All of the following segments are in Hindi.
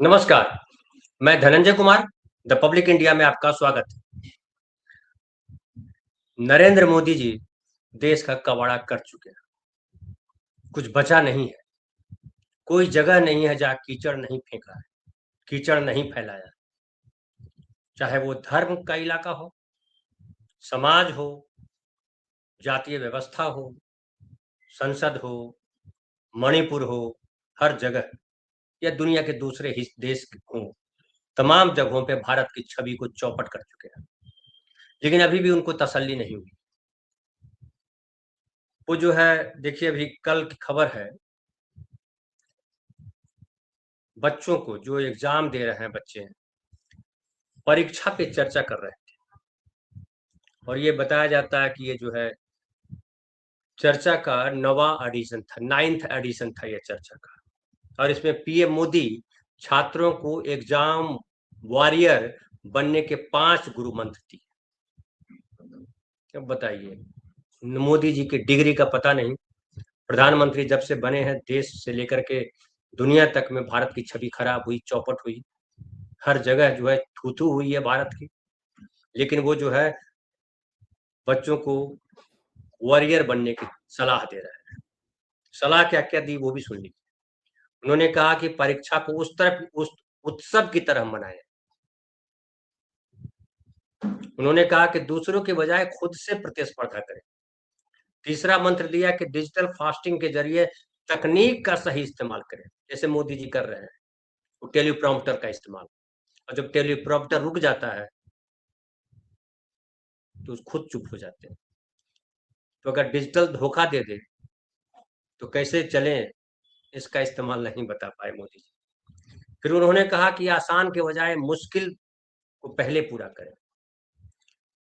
नमस्कार, मैं Dhananjay Kumar, the public India में आपका स्वागत है। नरेंद्र मोदी जी देश का कबाड़ा कर चुके हैं। कुछ बचा नहीं है, कोई जगह नहीं है जहाँ कीचड़ नहीं फेंका है, कीचड़ नहीं फैलाया। चाहे वो धर्म का इलाका हो, समाज हो, जातीय व्यवस्था हो, संसद हो, मणिपुर हो, हर जगह या दुनिया के दूसरे देश हो, तमाम जगहों पे भारत की छवि को चौपट कर चुके हैं। लेकिन अभी भी उनको तसल्ली नहीं हुई। वो जो है, देखिए अभी कल की खबर है, बच्चों को जो एग्जाम दे रहे हैं बच्चे, परीक्षा पे चर्चा कर रहे हैं और ये बताया जाता है कि ये जो है चर्चा का नवा एडिशन था, 9th एडिशन था ये चर्चा का। और इसमें पीएम मोदी छात्रों को एग्जाम वॉरियर बनने के 5 गुरु मंत्र दिए। अब बताइए, मोदी जी की डिग्री का पता नहीं। प्रधानमंत्री जब से बने हैं, देश से लेकर के दुनिया तक में भारत की छवि खराब हुई, चौपट हुई, हर जगह जो है थू थू हुई है भारत की। लेकिन वो जो है बच्चों को वॉरियर बनने की सलाह दे रहा है। सलाह क्या क्या दी वो भी सुन लीजिए। उन्होंने कहा कि परीक्षा को उस उत्सव की तरह मनाएं। उन्होंने कहा कि दूसरों के बजाय खुद से प्रतिस्पर्धा करें। तीसरा मंत्र दिया कि डिजिटल फास्टिंग के जरिए तकनीक का सही इस्तेमाल करें, जैसे मोदी जी कर रहे हैं, वो टेलीप्रॉम्प्टर का इस्तेमाल। और जब टेलीप्रॉम्प्टर रुक जाता है तो खुद चुप हो जाते हैं। तो अगर डिजिटल धोखा दे दे तो कैसे चले, इसका इस्तेमाल नहीं बता पाए मोदी जी। फिर उन्होंने कहा कि आसान के बजाय मुश्किल को पहले पूरा करें।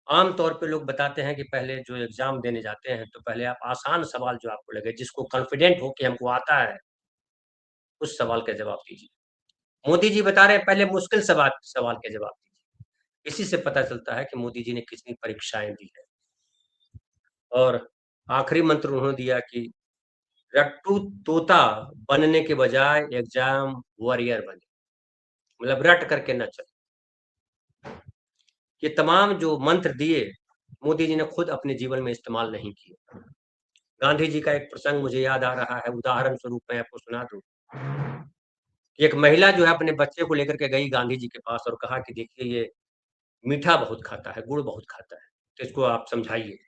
आम तौर पे लोग बताते हैं कि पहले जो एग्जाम देने जाते हैं तो पहले आप आसान सवाल जो आपको लगे, जिसको कॉन्फिडेंट हो कि हमको आता है, उस सवाल का जवाब दीजिए। मोदी जी बता रहे हैं पहले मुश्किल सवाल सवाल के जवाब दीजिए। इसी से पता चलता है कि मोदी जी ने कितनी परीक्षाएं दी है। और आखिरी मंत्र उन्होंने दिया कि रट्टू तोता बनने के बजाय एग्जाम वॉरियर बने, मतलब रट करके न चले। ये तमाम जो मंत्र दिए, मोदी जी ने खुद अपने जीवन में इस्तेमाल नहीं किए। गांधी जी का एक प्रसंग मुझे याद आ रहा है, उदाहरण स्वरूप मैं आपको सुना दूं। एक महिला जो है अपने बच्चे को लेकर के गई गांधी जी के पास और कहा कि देखिए ये मीठा बहुत खाता है, गुड़ बहुत खाता है, तो इसको आप समझाइए।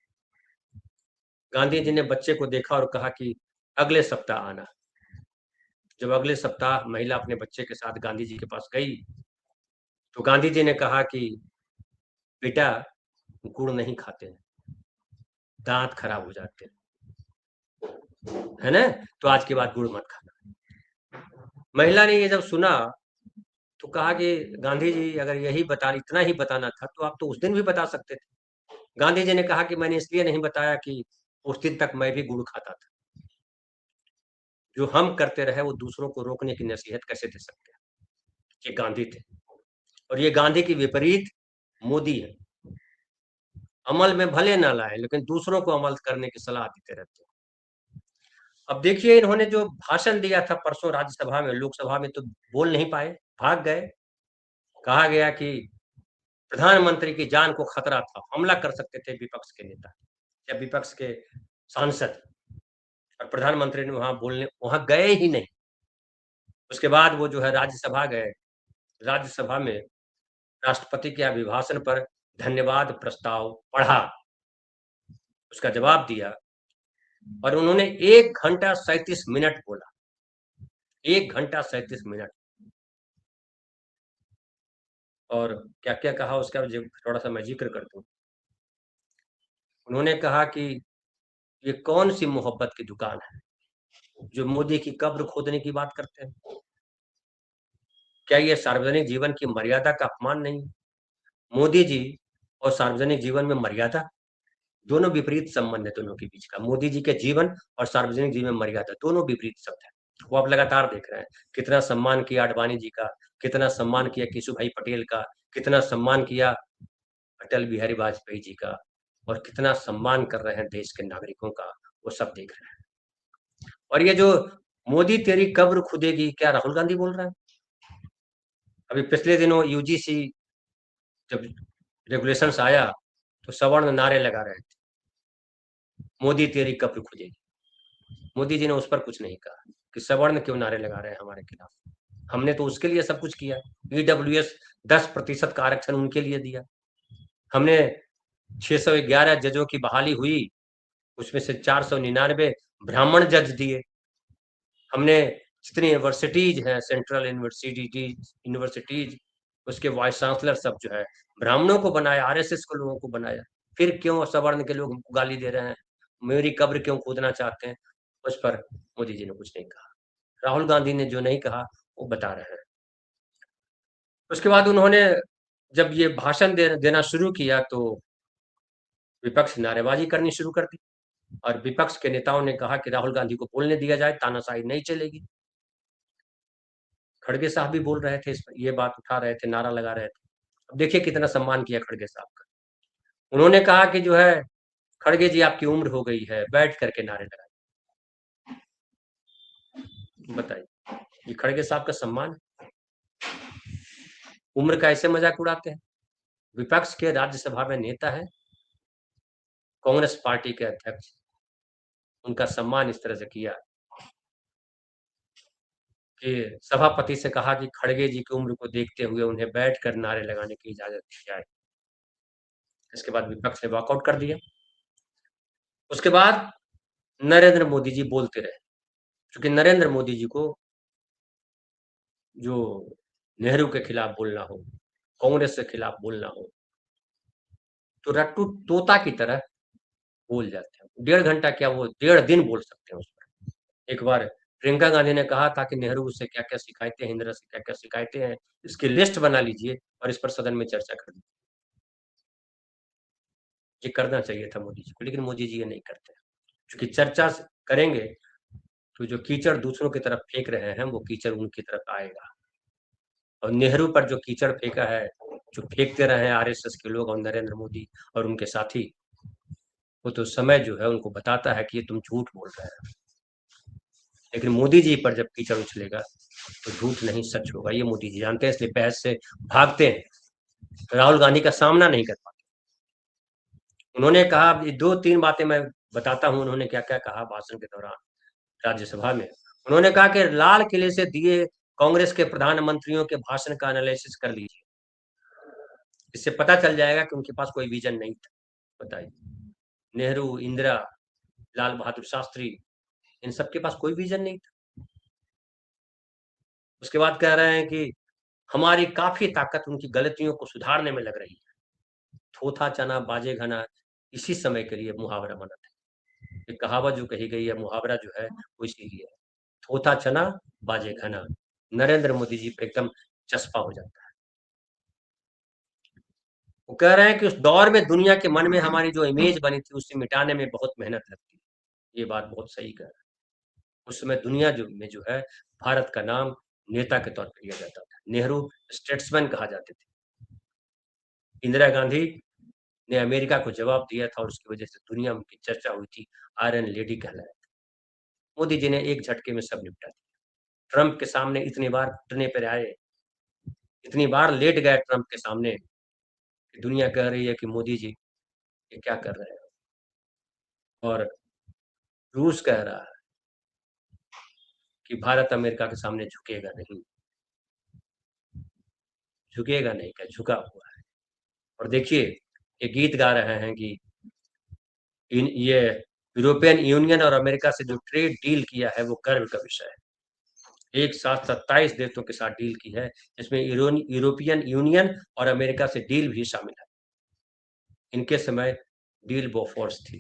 गांधी जी ने बच्चे को देखा और कहा कि अगले सप्ताह आना। जब अगले सप्ताह महिला अपने बच्चे के साथ गांधी जी के पास गई तो गांधी जी ने कहा कि बेटा, गुड़ नहीं खाते हैं, दांत खराब हो जाते हैं, है ना? तो आज के बाद गुड़ मत खाना। महिला ने ये जब सुना तो कहा कि गांधी जी, अगर यही बता इतना ही बताना था तो आप तो उस दिन भी बता सकते थे। गांधी जी ने कहा कि मैंने इसलिए नहीं बताया कि उस दिन तक मैं भी गुड़ खाता था। जो हम करते रहे वो दूसरों को रोकने की नसीहत कैसे दे सकते हैं? ये गांधी थे। और ये गांधी की विपरीत मोदी है। अमल में भले ना लाए लेकिन दूसरों को अमल करने की सलाह देते रहते हैं। अब देखिए, इन्होंने जो भाषण दिया था परसों राज्यसभा में, लोकसभा में तो बोल नहीं पाए, भाग गए। कहा गया कि प्रधानमंत्री की जान को खतरा था, हमला कर सकते थे विपक्ष के नेता या विपक्ष के सांसद, और प्रधानमंत्री ने वहां गए ही नहीं। उसके बाद वो जो है राज्यसभा गए। राज्यसभा में राष्ट्रपति के अभिभाषण पर धन्यवाद प्रस्ताव पढ़ा, उसका जवाब दिया और उन्होंने 1 घंटा 37 मिनट बोला। 1 घंटा 37 मिनट। और क्या-क्या कहा उसका थोड़ा-सा मैं ज़िक्र कर दूँ। उन्होंने कहा कि ये कौन-सी मोहब्बत की दुकान है, जो मोदी की कब्र खोदने की बात करते हैं। क्या ये सार्वजनिक जीवन की मर्यादा का अपमान नहीं है? मोदी जी और सार्वजनिक जीवन में मर्यादा, दोनों विपरीत संबंध है दोनों के बीच का। मोदी जी के जीवन और सार्वजनिक जीवन में मर्यादा, दोनों विपरीत शब्द है। वो आप लगातार देख रहे हैं। कितना सम्मान किया आडवाणी जी का, कितना सम्मान किया केशुभाई पटेल का, कितना सम्मान किया अटल बिहारी वाजपेयी जी का, और कितना सम्मान कर रहे हैं देश के नागरिकों का, वो सब देख रहे हैं। और ये जो मोदी तेरी कब्र खुदेगी, क्या राहुल गांधी बोल रहे हैं? अभी पिछले दिनों यूजीसी जब रेगुलेशंस आया तो सवर्ण नारे लगा रहे थे, मोदी तेरी कब्र खुजेगी। मोदी जी ने उस पर कुछ नहीं कहा कि सवर्ण क्यों नारे लगा रहे हैं हमारे खिलाफ। हमने तो उसके लिए सब कुछ किया। ईडब्ल्यूएस 10% का आरक्षण उनके लिए दिया। हमने 611 जजों की बहाली हुई, उसमें से 499 ब्राह्मण जज दिए। हमने जितनी यूनिवर्सिटीज हैं, सेंट्रल यूनिवर्सिटीज, उसके वाइस चांसलर सब जो है ब्राह्मणों को बनाया, आरएसएस को लोगों को बनाया। फिर क्यों सवर्ण के लोग हमको गाली दे रहे हैं, मेरी कब्र क्यों खोदना चाहते हैं? उस पर मोदी जी ने कुछ नहीं कहा। राहुल गांधी ने जो नहीं कहा वो बता रहे हैं। उसके बाद उन्होंने जब ये भाषण देना शुरू किया तो विपक्ष नारेबाजी करनी शुरू कर दी और विपक्ष के नेताओं ने कहा कि राहुल गांधी को बोलने दिया जाए, तानाशाही नहीं चलेगी। खड़गे साहब भी बोल रहे थे, इस पर ये बात उठा रहे थे, नारा लगा रहे थे। अब देखिए कितना सम्मान किया खड़गे साहब का। उन्होंने कहा कि जो है खड़गे जी आपकी उम्र हो गई है, बैठ करके नारे लगाइए। बताइए, ये खड़गे साहब का सम्मान है? उम्र का ऐसे मजाक उड़ाते हैं। विपक्ष के राज्यसभा में नेता है, कांग्रेस पार्टी के अध्यक्ष, उनका सम्मान इस तरह से किया कि सभापति से कहा कि खड़गे जी की उम्र को देखते हुए उन्हें बैठकर नारे लगाने की इजाजत दी जाए। इसके बाद विपक्ष ने वॉकआउट कर दिया। उसके बाद नरेंद्र मोदी जी बोलते रहे, क्योंकि नरेंद्र मोदी जी को जो नेहरू के खिलाफ बोलना हो, कांग्रेस के खिलाफ बोलना हो, तो रट्टू तोता की तरह बोल जाते हैं। 1.5 घंटा क्या, वो 1.5 दिन बोल सकते हैं उस पर। एक बार प्रियंका गांधी ने कहा था कि नेहरू से क्या क्या शिकायतें हैं, इंदिरा से क्या क्या शिकायतें हैं, इसकी लिस्ट बना लीजिए और इस पर सदन में चर्चा कर लीजिए। ये करना चाहिए था मोदी जी को, लेकिन मोदी जी ये नहीं करते। क्योंकि चर्चा करेंगे तो जो कीचड़ दूसरों की तरफ फेंक रहे हैं वो कीचड़ उनकी तरफ आएगा। और नेहरू पर जो कीचड़ फेंका है, जो फेंकते रहे हैं आरएसएस के लोग और नरेंद्र मोदी और उनके साथी, वो तो समय जो है उनको बताता है कि ये तुम झूठ बोल रहे हैं। लेकिन मोदी जी पर जब कीचड़ उछलेगा तो झूठ नहीं सच होगा, ये मोदी जी जानते हैं, इसलिए बहस से भागते हैं, राहुल गांधी का सामना नहीं कर पाते। उन्होंने कहा, 2-3 बातें मैं बताता हूं उन्होंने क्या क्या कहा भाषण के दौरान राज्यसभा में। उन्होंने कहा कि लाल किले से दिए कांग्रेस के प्रधानमंत्रियों के भाषण का एनालिसिस कर लीजिए, इससे पता चल जाएगा कि उनके पास कोई विजन नहीं था। बताइए, नेहरू, इंदिरा, लाल बहादुर शास्त्री, इन सबके पास कोई विजन नहीं था। उसके बाद कह रहे हैं कि हमारी काफी ताकत उनकी गलतियों को सुधारने में लग रही है। थोथा चना बाजे घना इसी समय के लिए मुहावरा बना था। ये कहावत जो कही गई है, मुहावरा जो है वो इसीलिए है। थोथा चना बाजे घना नरेंद्र मोदी जी पे एकदम चस्पा हो जाता है। वो कह रहे हैं कि उस दौर में दुनिया के मन में हमारी जो इमेज बनी थी उसे मिटाने में बहुत मेहनत लगती है। ये बात बहुत सही कह रहे हैं। उस समय दुनिया जो है भारत का नाम नेता के तौर पर लिया जाता था। नेहरू स्टेट्समैन कहा जाते थे। इंदिरा गांधी ने अमेरिका को जवाब दिया था और उसकी वजह से दुनिया में चर्चा हुई थी, आयरन लेडी कहलाया। मोदी जी ने एक झटके में सब निपटा दिया। ट्रंप के सामने इतनी बार घुटने पर आए, इतनी बार लेट गए ट्रंप के सामने कि दुनिया कह रही है कि मोदी जी ये क्या कर रहे हैं। और रूस कह रहा है कि भारत अमेरिका के सामने झुकेगा नहीं, झुकेगा नहीं, क्या झुका हुआ है। और देखिए, ये गीत गा रहे हैं कि ये यूरोपियन यूनियन और अमेरिका से जो ट्रेड डील किया है वो गर्व का विषय है। एक साथ 27 देशों के साथ डील की है, जिसमें यूरोपियन यूनियन और अमेरिका से डील भी शामिल है। इनके समय डील बोफोर्स थी।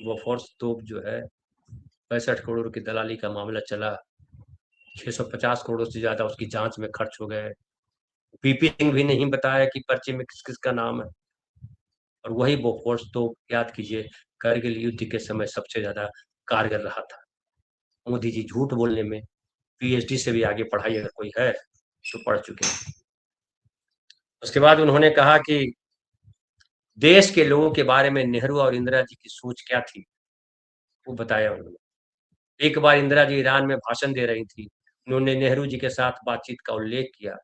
बोफोर्स तोप जो है 65 करोड़ की दलाली का मामला चला, 650 करोड़ से ज्यादा उसकी जांच में खर्च हो गए। पीपी सिंह भी नहीं बताया कि पर्चे में किस किस का नाम है। और वही बोफोर्स तो याद कीजिए, करगिल युद्ध के समय सबसे ज्यादा कारगर रहा था। मोदी जी झूठ बोलने में पीएचडी से भी आगे पढ़ाई अगर कोई है तो पढ़ चुके हैं। उसके बाद उन्होंने कहा कि देश के लोगों के बारे में नेहरू और इंदिरा जी की सोच क्या थी, वो बताया उन्होंने। एक बार इंदिरा जी ईरान में भाषण दे रही थी, उन्होंने नेहरू जी के साथ बातचीत का उल्लेख किया।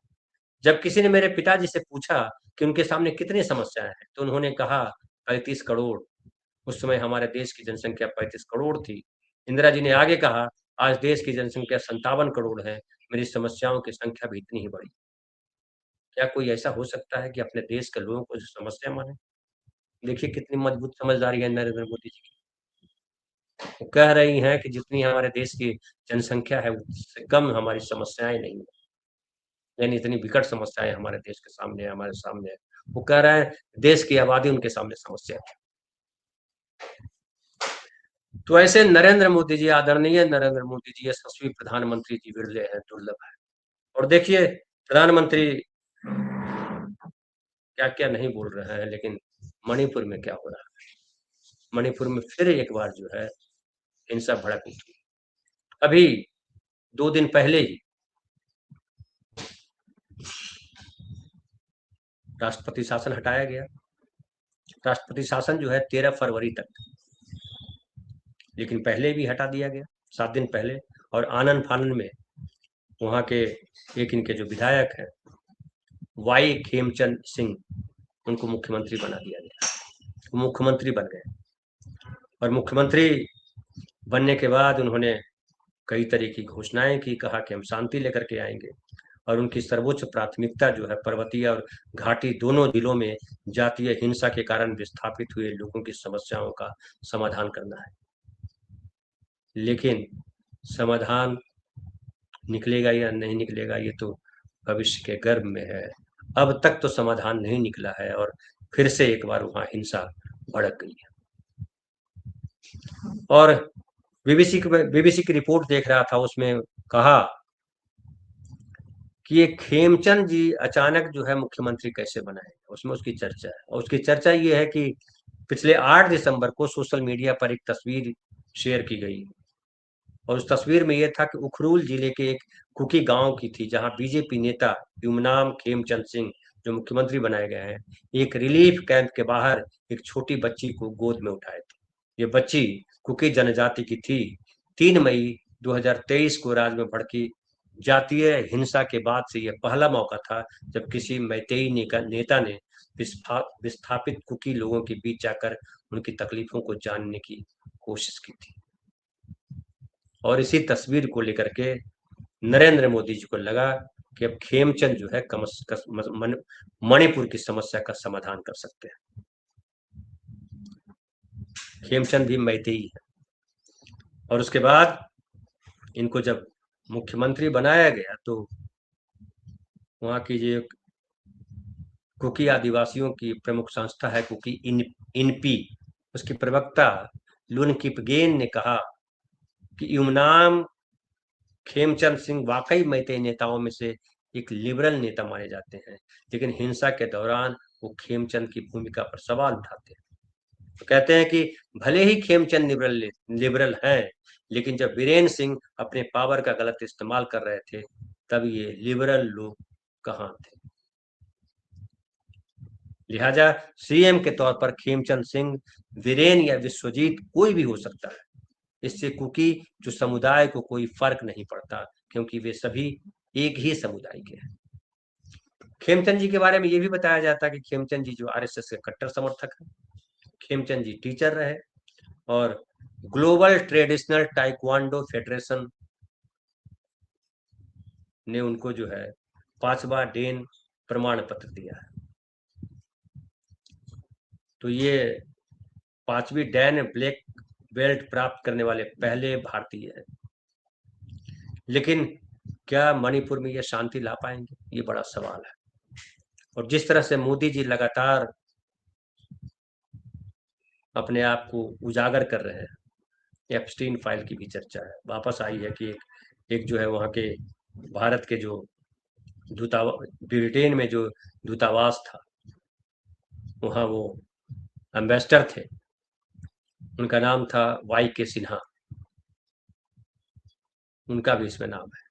जब किसी ने मेरे पिताजी से पूछा कि उनके सामने कितनी समस्याएं हैं, तो उन्होंने कहा 35 करोड़। उस समय हमारे देश की जनसंख्या 35 करोड़ थी। इंदिरा जी ने आगे कहा, आज देश की जनसंख्या 57 करोड़ है, मेरी समस्याओं की संख्या भी इतनी ही बढ़ी। क्या कोई ऐसा हो सकता है कि अपने देश के लोगों को जो समस्या माने? देखिए कितनी मजबूत समझदारी है नरेंद्र मोदी जी की। वो कह रही हैं कि जितनी हमारे देश की जनसंख्या है, उससे कम हमारी समस्याएँ नहीं हैं। यानी इतनी विकट समस्याएँ हमारे देश के सामने है, हमारे सामने है। वो कह रहे हैं, देश की आबादी उनके सामने समस्या है। तो ऐसे नरेंद्र मोदी जी, आदरणीय नरेंद्र मोदी जी, यशस्वी प्रधानमंत्री जी विरले हैं, दुर्लभ हैं। और देखिए प्रधानमंत्री क्या-क्या नहीं बोल रहे हैं, लेकिन मणिपुर में क्या हो रहा है? मणिपुर में फिर एक बार जो है हिंसा भड़क उठी। अभी 2 दिन पहले ही राष्ट्रपति शासन हटाया गया। राष्ट्रपति शासन जो है 13 फरवरी तक, लेकिन पहले भी हटा दिया गया 7 दिन पहले। और आनन-फानन में वहाँ के एक इनके जो विधायक हैं, वाई खेमचंद सिंह, उनको मुख्यमंत्री बना दिया गया। वो मुख्यमंत्री बन गए और मुख्यमंत्री बनने के बाद उन्होंने कई तरह की घोषणाएं की, कहा कि हम शांति लेकर के आएंगे। और उनकी सर्वोच्च प्राथमिकता जो है पर्वतीय और घाटी दोनों जिलों में जातीय हिंसा के कारण विस्थापित हुए लोगों की समस्याओं का समाधान करना है। लेकिन समाधान निकलेगा या नहीं निकलेगा, ये तो भविष्य के गर्भ में है। अब तक तो समाधान नहीं निकला है और फिर से एक बार वहाँ हिंसा भड़क गई है। और बीबीसी की रिपोर्ट देख रहा था, उसमें कहा कि ये खेमचंद जी अचानक जो है मुख्यमंत्री कैसे बनाए, उसमें उसकी चर्चा है। और उसकी चर्चा ये है कि पिछले 8 दिसंबर को सोशल मीडिया पर एक तस्वीर शेयर की गई और उस तस्वीर में ये था कि उखरूल जिले के एक कुकी गांव की थी, जहां बीजेपी नेता युमनाम खेमचंद सिंह, जो मुख्यमंत्री बनाए गए हैं, एक रिलीफ कैंप के बाहर एक छोटी बच्ची को गोद में उठाए थे। ये बच्ची कुकी जनजाति की थी। 3 मई 2023 को राज्य में भड़की जातीय हिंसा के बाद से यह पहला मौका था जब किसी मैतेई नेता ने विस्थापित कुकी लोगों के बीच जाकर उनकी तकलीफों को जानने की कोशिश की थी। और इसी तस्वीर को लेकर के नरेंद्र मोदी जी को लगा कि अब खेमचंद जो है मणिपुर की समस्या का समाधान कर सकते हैं। खेमचंद भी मैतेई है। और उसके बाद इनको जब मुख्यमंत्री बनाया गया तो वहाँ की जो कुकी आदिवासियों की प्रमुख संस्था है कुकी इनपी, उसकी प्रवक्ता लुनकिपगेन ने कहा कि युमनाम खेमचंद सिंह वाकई मैतेई नेताओं में से एक लिबरल नेता माने जाते हैं, लेकिन हिंसा के दौरान वो खेमचंद की भूमिका पर सवाल उठाते हैं। तो कहते हैं कि भले ही खेमचंद लिबरल हैं, लेकिन जब वीरेंद्र सिंह अपने पावर का गलत इस्तेमाल कर रहे थे, तब ये लिबरल लोग कहाँ थे? लिहाजा सीएम के तौर पर खेमचंद सिंह, वीरेन या विश्वजीत कोई भी हो सकता है। इससे कुकी जो समुदाय को कोई फर्क नहीं पड़ता, क्योंकि वे सभी एक ही समुदाय के हैं। खेमचंद जी के बारे में ये भी बताया जाता है कि खेमचंद जी जो आरएसएस के कट्टर समर्थक हैं। खेमचंद जी टीचर रहे और ग्लोबल ट्रेडिशनल टाइक्वांडो फेडरेशन ने उनको जो है 5वां डेन प्रमाण पत्र दिया है। तो ये 5वीं डैन ब्लैक बेल्ट प्राप्त करने वाले पहले भारतीय हैं। लेकिन क्या मणिपुर में ये शांति ला पाएंगे, ये बड़ा सवाल है। और जिस तरह से मोदी जी लगातार अपने आप को उजागर कर रहे हैं, एप्स्टीन फाइल की भी चर्चा है, वापस आई है कि एक जो है वहाँ के भारत के जो ब्रिटेन में जो दूतावास था, वहाँ वो एम्बेसडर थे, उनका नाम था वाई के सिन्हा, उनका भी इसमें नाम है।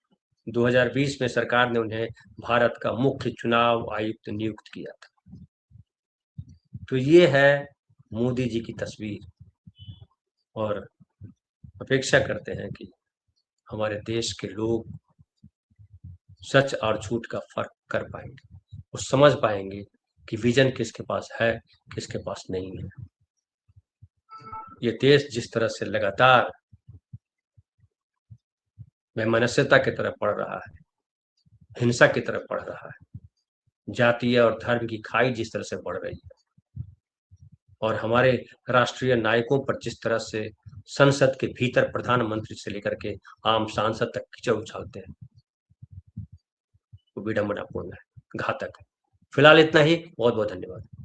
2020 में सरकार ने उन्हें भारत का मुख्य चुनाव आयुक्त नियुक्त किया था। तो ये है मोदी जी की तस्वीर। और अपेक्षा करते हैं कि हमारे देश के लोग सच और झूठ का फर्क कर पाएंगे, वो समझ पाएंगे कि विजन किसके पास है, किसके पास नहीं है। ये देश जिस तरह से लगातार वैमनस्यता की तरफ बढ़ रहा है, हिंसा की तरफ बढ़ रहा है, जातीय और धर्म की खाई जिस तरह से बढ़ रही है, और हमारे राष्ट्रीय नायकों पर जिस तरह से संसद के भीतर प्रधानमंत्री से लेकर के आम सांसद तक कीचड़ उछालते हैं, वो विडंबनापूर्ण है, घातक है। फिलहाल इतना ही। बहुत बहुत धन्यवाद।